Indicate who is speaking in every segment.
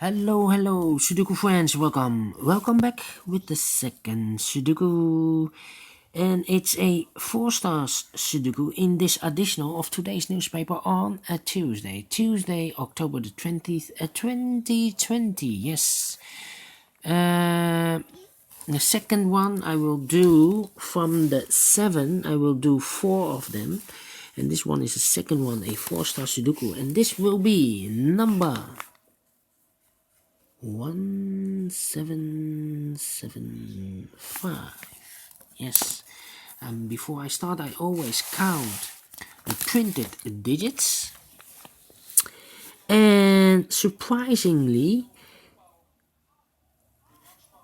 Speaker 1: Hello, Sudoku friends, welcome back with the second Sudoku. And it's a 4 stars Sudoku in this additional of today's newspaper on a Tuesday, October the 20th, 2020, yes. The second one I will do from the 7, I will do 4 of them. And this one is the second one, a 4-star Sudoku. And this will be number 1775. Yes. And before I start, I always count the printed digits. And surprisingly,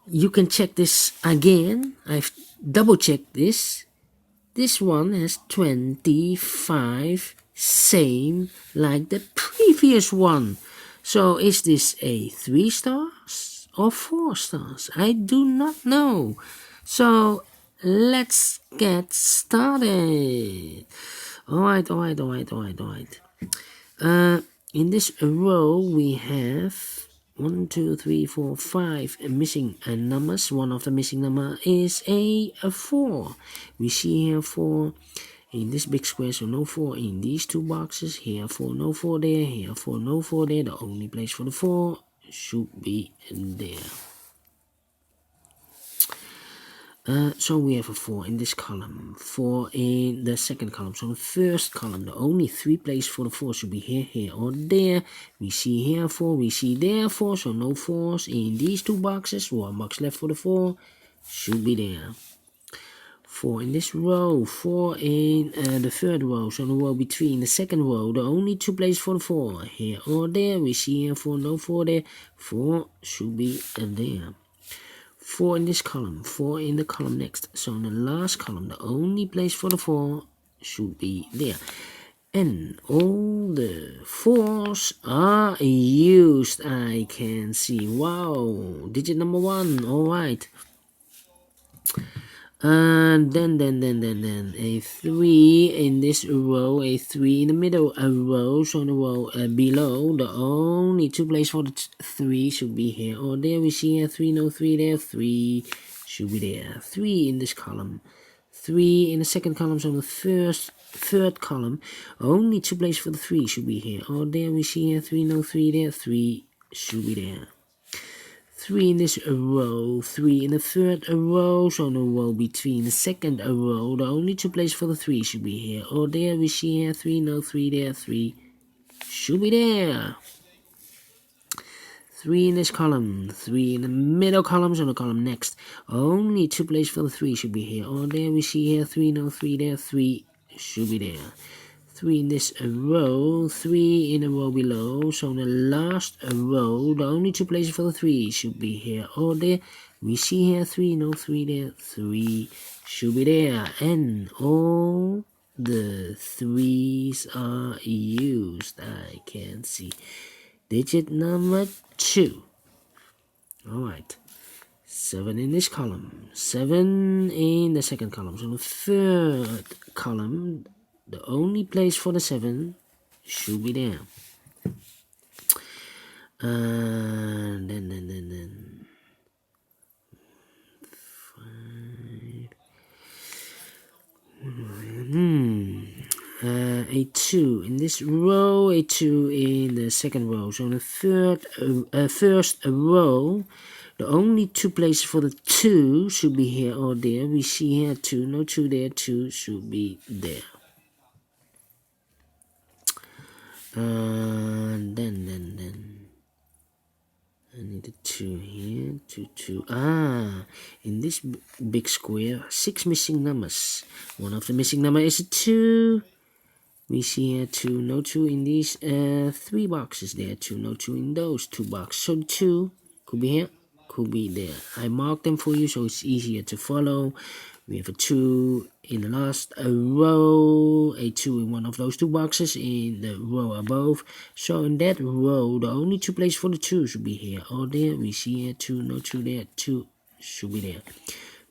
Speaker 1: you can check this again. I've double checked this. This one has 25, same like the previous one. So is this a 3 stars or 4 stars? I do not know. So let's get started. Alright. In this row we have 1, 2, 3, 4, 5 missing numbers. One of the missing number is a 4. We see here 4 in this big square, so no 4 in these two boxes. Here 4, no 4 there. Here 4, no 4 there. The only place for the 4 should be there. So we have a 4 in this column, 4 in the second column. So the first column, the only 3 places for the 4 should be here, or there. We see here 4, we see there 4, so no 4s in these two boxes. 1 box left for the 4 should be there. 4 in this row, 4 in the third row, so the row between the second row, the only 2 places for the 4, here or there. We see here 4, no 4 there, 4 should be there. 4 in this column, 4 in the column next, so in the last column, the only place for the 4 should be there. And all the 4s are used, I can see. Wow, digit number 1, alright. And then a 3 in this row, a 3 in the middle a row, so in the row below, the only 2 places for the 3 should be here or there. We see here 3, no 3 there, 3 should be there. 3 in this column, 3 in the second column, so in the third column, only 2 places for the 3 should be here or there. We see here 3, no 3 there, 3 should be there. 3 in this row, 3 in the third row, so in the row between the second row, the only 2 places for the 3 should be here or there. We see here 3, no 3 there, 3 should be there. 3 in this column, 3 in the middle column, so the column next, only 2 places for the 3 should be here or there. We see here 3, no 3 there, 3 should be there. 3 in this row, 3 in the row below, so in the last row, the only 2 places for the 3 should be here or there. We see here 3, no 3 there, 3 should be there. And all the 3s are used, I can see. Digit number 2. Alright. 7 in this column, 7 in the second column, so the third column, the only place for the 7 should be there. Then 5. A 2 in this row, a 2 in the second row. So in the first row, the only 2 places for the 2 should be here or there. We see here 2, no 2 there, 2 should be there. Then I need a 2 here, 2. In this big square, 6 missing numbers. One of the missing number is a 2. We see here 2, no 2 in these 3 boxes there, 2, no 2 in those 2 boxes. So 2 could be here, could be there. I marked them for you so it's easier to follow. We have a 2 in the last row, a 2 in one of those 2 boxes in the row above. So in that row, the only 2 places for the 2 should be here or there. We see here 2, no 2 there, 2 should be there.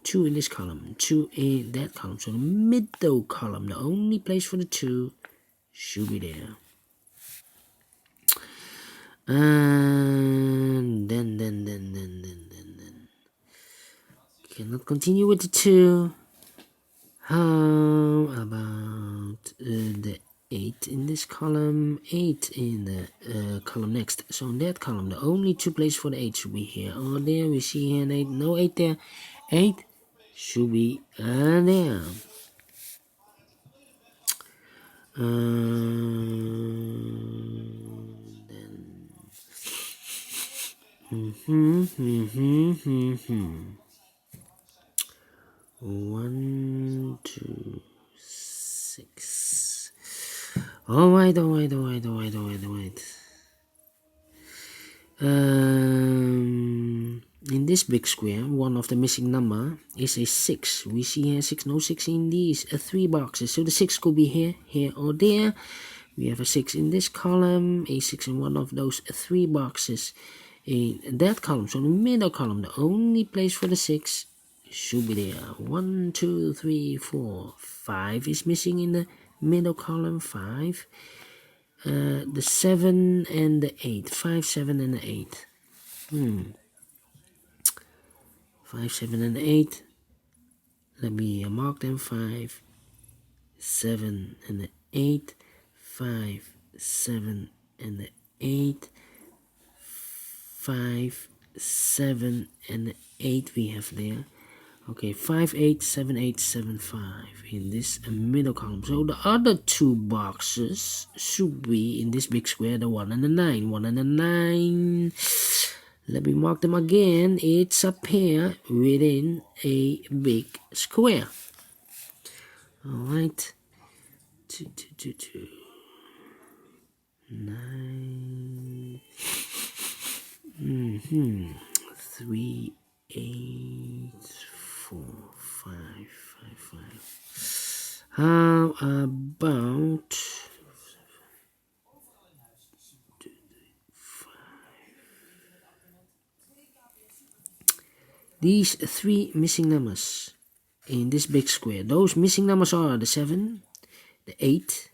Speaker 1: 2 in this column, 2 in that column. So the middle column, the only place for the 2 should be there. And cannot continue with the 2. How about the 8 in this column, 8 in the column next? So in that column, the only 2 places for the 8 should be here or there. We see here an 8, no 8 there. 8 should be there. One, two, 6. Alright. In this big square, one of the missing number is a 6. We see here 6, no 6 in these 3 boxes. So the 6 could be here, here or there. We have a 6 in this column, a 6 in one of those 3 boxes in that column. So the middle column, the only place for the 6 should be there. 1, 2, 3, 4, 5 is missing in the middle column. 5. The 7 and the 8. 5, 7 and the 8. 5, 7 and 8. Let me mark them. 5, 7 and the 8. 5, 7 and the 8. 5, 7 and the 8 we have there. Okay, 5, 8, 7, 8, 7, 5 in this middle column. So the other 2 boxes should be in this big square, the 1 and the 9. 1 and the 9. Let me mark them again. It's a pair within a big square. Alright. 2, 2, 2, 2. 9. 3, 8, 4, 5, 5, 5. How about 5? These 3 missing numbers in this big square. Those missing numbers are the 7, the 8,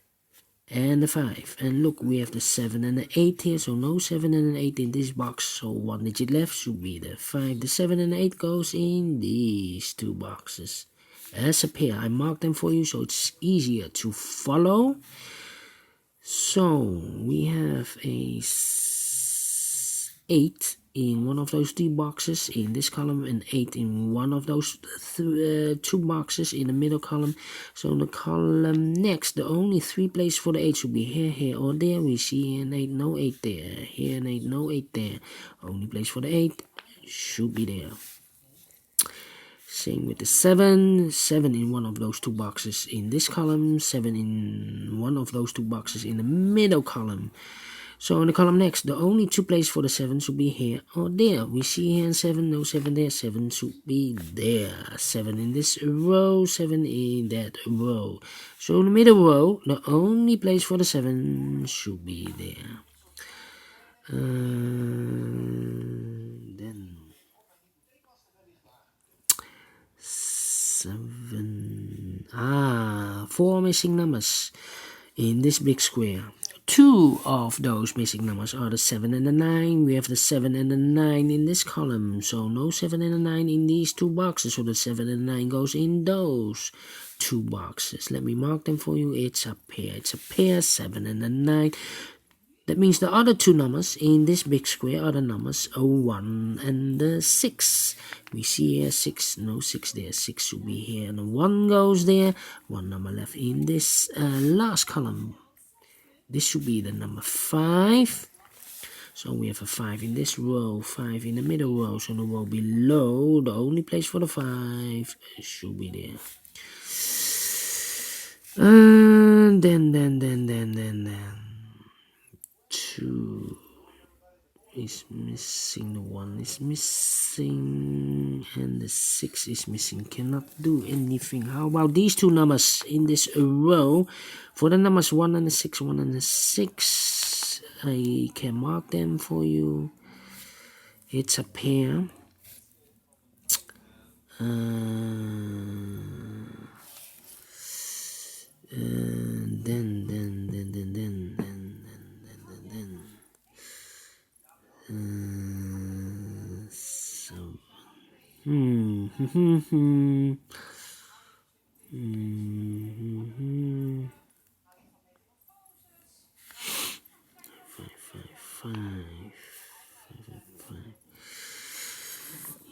Speaker 1: and the 5. And look, we have the 7 and the 8 here, so no 7 and an 8 in this box. So 1 digit left should be the 5. The 7 and the 8 goes in these 2 boxes as a pair. I marked them for you so it's easier to follow. So we have a 8 in one of those 3 boxes in this column, and 8 in one of those 2 boxes in the middle column. So in the column next, the only 3 places for the 8 should be here, here or there. We see here an 8, no 8 there. Here an 8, no 8 there. Only place for the 8 should be there. Same with the 7. 7 in one of those 2 boxes in this column. 7 in one of those 2 boxes in the middle column. So in the column next, the only 2 places for the 7 should be here or there. We see here 7, no 7 there. 7 should be there. 7 in this row, 7 in that row. So in the middle row, the only place for the 7 should be there. Then 7. 4 missing numbers in this big square. 2 of those missing numbers are the 7 and the 9. We have the 7 and the 9 in this column. So no 7 and the 9 in these 2 boxes. So the 7 and the 9 goes in those 2 boxes. Let me mark them for you. It's a pair. It's a pair. 7 and the 9. That means the other 2 numbers in this big square are the numbers 1 and the 6. We see here 6, no 6 there. 6 should be here and 1 goes there. 1 number left in this last column. This should be the number 5. So we have a 5 in this row, 5 in the middle row. So the row below, the only place for the 5 should be there. And then 2 is missing, the 1 is missing, and the 6 is missing. Cannot do anything. How about these 2 numbers in this row? For the numbers 1 and the 6, 1 and the 6, I can mark them for you. It's a pair.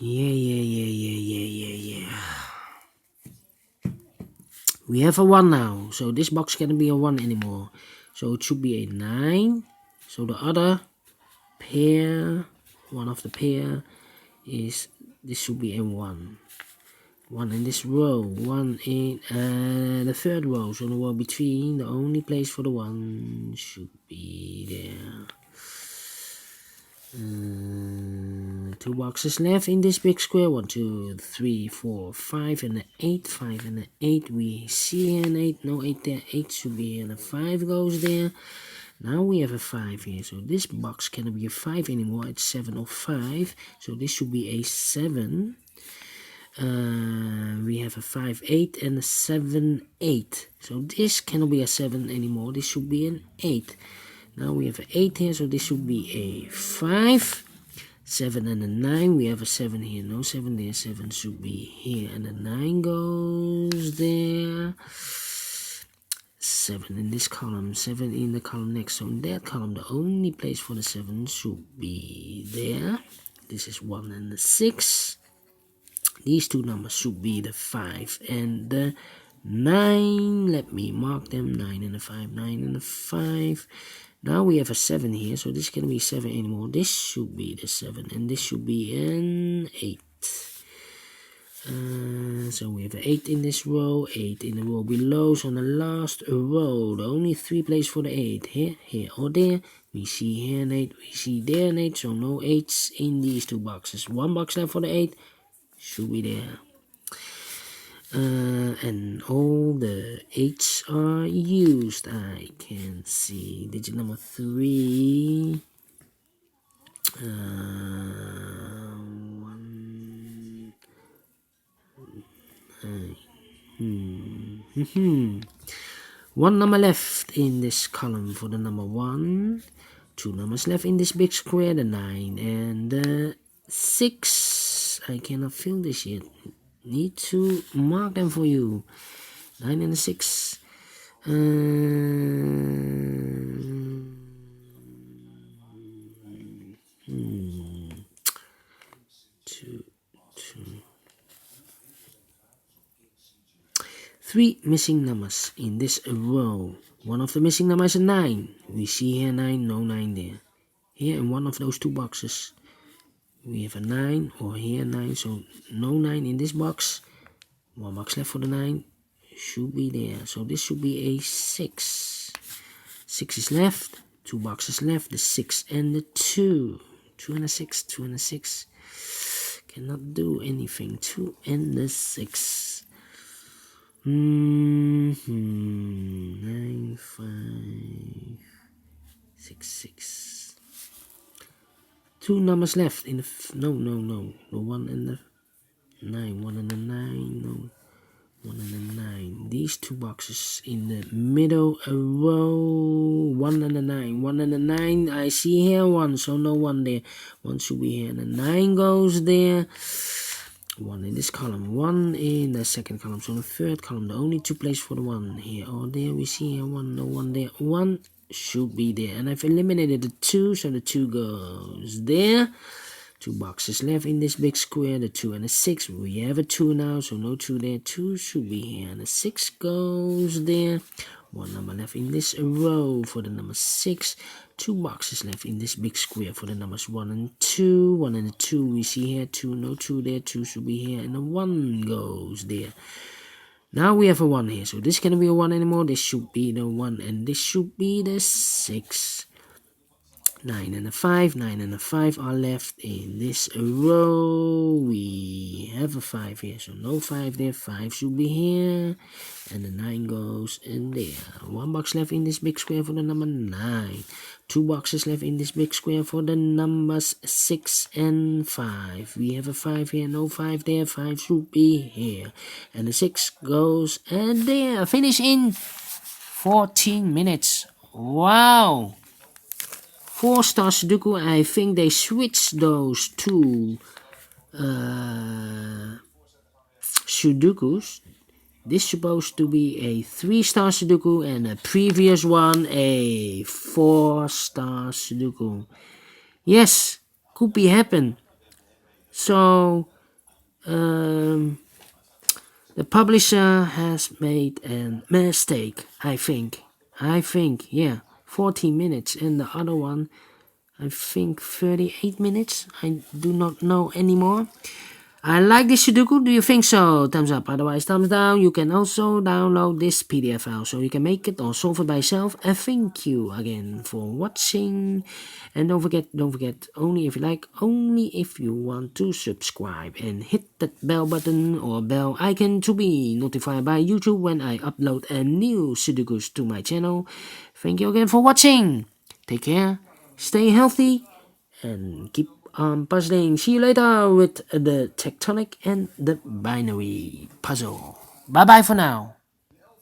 Speaker 1: Yeah. We have a 1 now, so this box cannot be a 1 anymore. So it should be a 9. So the other pair, one of the pair is, this should be a 1. 1 in this row, 1 in the third row, so the row between, the only place for the 1 should be there. 2 boxes left in this big square. 1, 2, 3, 4, 5 and an 8. 5 and an 8. We see an 8. No 8 there. 8 should be here. And a 5 goes there. Now we have a 5 here. So this box cannot be a 5 anymore. It's 7 or 5. So this should be a 7. We have a 5, 8 and a 7, 8. So this cannot be a 7 anymore. This should be an 8. Now we have an 8 here, so this should be a 5. 7 and a 9. We have a 7 here. No 7 there. 7 should be here. And a 9 goes there. 7 in this column. 7 in the column next. So in that column, the only place for the 7 should be there. This is 1 and the 6. These two numbers should be the 5 and the 9. Let me mark them. 9 and a 5. 9 and a 5. Now we have a 7 here, so this can't be 7 anymore. This should be the 7, and this should be an 8. So we have an 8 in this row, 8 in the row below. So on the last row, the only 3 places for the 8. Here, or there. We see here an 8, we see there an 8, so no 8s in these 2 boxes. 1 box left for the 8, should be there. And all the 8s are used. I can see digit number 3. 1, 9. 1 number left in this column for the number 1. 2 numbers left in this big square, the 9 and the 6. I cannot fill this yet. Need to mark them for you. 9 and a 6. 3 missing numbers in this row. One of the missing numbers is a 9. We see here 9, no 9 there. Here in one of those 2 boxes, we have a 9, or here 9, so no 9 in this box. 1 box left for the 9, should be there. So this should be a 6. 6 is left, 2 boxes left, the 6 and the 2. 2 and a 6, 2 and a 6. Cannot do anything. 2 and the 6. 9, 5, 6, 6. 2 numbers left in the no, the 1 and the 9, 1 and the 9, no, 1 and the 9. These 2 boxes in the middle row, 1 and the 9, 1 and the 9. I see here 1, so no 1 there. 1 should be here, and the 9 goes there. 1 in this column, 1 in the second column, so the third column, the only 2 places for the 1 here or there. We see here 1, no 1 there. 1 should be there, and I've eliminated the 2, so the 2 goes there. 2 boxes left in this big square, the 2 and the 6. We have a 2 now, so no 2 there. 2 should be here, and the 6 goes there. 1 number left in this row for the number 6. 2 boxes left in this big square for the numbers 1 and 2. 1 and the 2, we see here 2, no 2 there. 2 should be here, and the 1 goes there. Now we have a 1 here, so this cannot be a 1 anymore. This should be the 1, and this should be the 6. 9 and a 5, 9 and a 5 are left in this row. We have a 5 here, so no 5 there. 5 should be here, and the 9 goes in there. 1 box left in this big square for the number 9. 2 boxes left in this big square for the numbers 6 and 5. We have a 5 here, no 5 there. 5 should be here, and the 6 goes in there. Finish in 14 minutes. Wow! 4 Stars Sudoku. I think they switched those two Sudokus. This is supposed to be a 3-star Sudoku and a previous one a 4-star Sudoku. Yes, could be happen. So the publisher has made a mistake, I think. Yeah. 40 minutes and the other one, I think 38 minutes. I do not know anymore. I like this Sudoku. Do you think so? Thumbs up. Otherwise, thumbs down. You can also download this PDF file so you can make it or solve it by yourself. And thank you again for watching. And don't forget, only if you like, only if you want to subscribe and hit that bell button or bell icon to be notified by YouTube when I upload a new Sudokus to my channel. Thank you again for watching. Take care. Stay healthy and keep on puzzling. See you later with the tectonic and the binary puzzle. Bye bye for now.